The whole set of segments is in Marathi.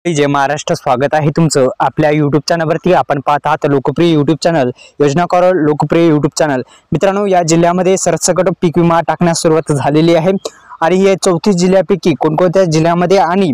जय महाराष्ट्र, स्वागत आहे तुमचं आपल्या यूट्यूब चॅनलवरती। आपण पाहत आहात लोकप्रिय यूट्यूब चॅनल योजना कॉरल लोकप्रिय यूट्यूब चॅनल। मित्रांनो, या जिल्ह्यामध्ये सरसकट पीक विमा टाकण्यास सुरुवात झालेली आहे आणि हे 34 जिल्ह्यापैकी कोणकोणत्या जिल्ह्यामध्ये आणि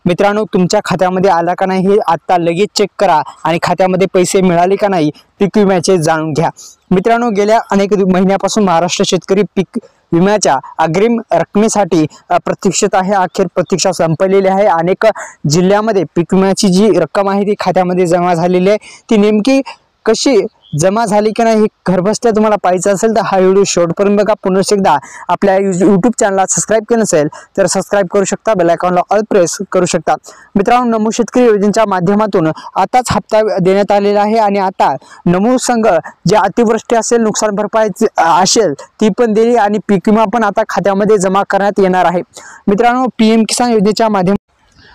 मित्रांनो तुमच्या खात्यामध्ये आला का नाही हे आता लगेच चेक करा आणि खात्यामध्ये पैसे मिळाले का नाही पीक विम्याचे जाणून घ्या। मित्रांनो, गेल्या अनेक महिन्यापासून महाराष्ट्र शेतकरी पीक विम्याच्या अग्रिम रकमेसाठी प्रतीक्षेत आहे। अखेर प्रतीक्षा संपलेली आहे। अनेक जिल्ह्यामध्ये पीक विम्याची जी रक्कम आहे ती खात्यामध्ये जमा झालेली आहे। ती नेमकी कशी जमा झाली की नाही हे घरबसल्या तुम्हाला पाहायचं असेल तर हा व्हिडिओ शेवटपर्यंत बघा। पुन्हा एकदा आपल्या यूट्यूब चॅनलला सबस्क्राइब केलं नसेल तर सबस्क्राइब करू शकता, बेल आयकॉनला ऑल प्रेस करू शकता। मित्रांनो, नमो शेतकरी योजनेच्या माध्यमातून आताच हप्ता देण्यात आलेला आहे आणि आता नमो संघ जे अतिवृष्टी असेल, नुकसान भरपाई असेल ती पण दिली आणि पीक विमा पण आता खात्यामध्ये जमा करण्यात येणार आहे। मित्रांनो, पीएम किसान योजनेच्या माध्यमातून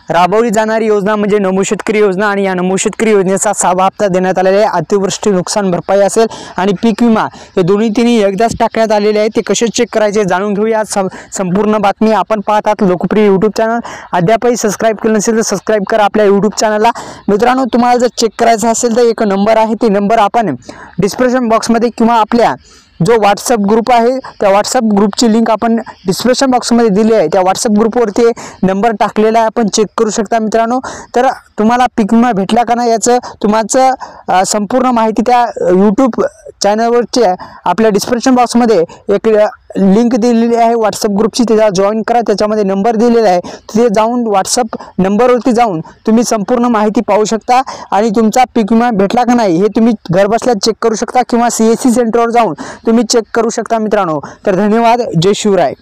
राबवली जाणारी योजना म्हणजे नमो शेतकरी योजना आणि या नमो शेतकरी योजनेचा 6वा हप्ता देण्यात आलेला आहे। अतिवृष्टी नुकसान भरपाई असेल आणि पीक विमा हे दोन्ही तिन्ही एकदाच टाकण्यात आलेले आहे। ते कसे चेक करायचे जाणून घेऊया। संपूर्ण बातमी आपण पाहतात लोकप्रिय यूट्यूब चॅनल। अद्यापही सबस्क्राइब केलं नसेल तर सबस्क्राइब करा आपल्या यूट्यूब चॅनलला। मित्रांनो, तुम्हाला जर चेक करायचं असेल तर एक नंबर आहे, ते नंबर आपण डिस्क्रिप्शन बॉक्समध्ये किंवा आपल्या जो व्हॉट्सअप ग्रुप आहे त्या व्हॉट्सअप ग्रुपची लिंक आपण डिस्क्रिप्शन बॉक्समध्ये दिली आहे। त्या व्हॉट्सअप ग्रुपवरती नंबर टाकलेला आहे, आपण चेक करू शकता। मित्रांनो, तर तुम्हाला पीक विमा भेटला का नाही याचं तुमचं संपूर्ण माहिती त्या यूट्यूब चॅनलवरची आपल्या डिस्क्रिप्शन बॉक्समध्ये एक लिंक दिलेली आहे व्हॉट्सअप ग्रुपची, त्याला जॉईन करा। त्याच्यामध्ये नंबर दिलेला आहे, तिथे जाऊन व्हॉट्सअप नंबरवरती जाऊन तुम्ही संपूर्ण माहिती पाहू शकता आणि तुमचा पीक विमा भेटला का नाही हे तुम्ही घरबसल्या चेक करू शकता किंवा CSC सेंटरवर जाऊन तुम्ही चेक करू शकता। मित्रांनो, तर धन्यवाद। जय शिवराय।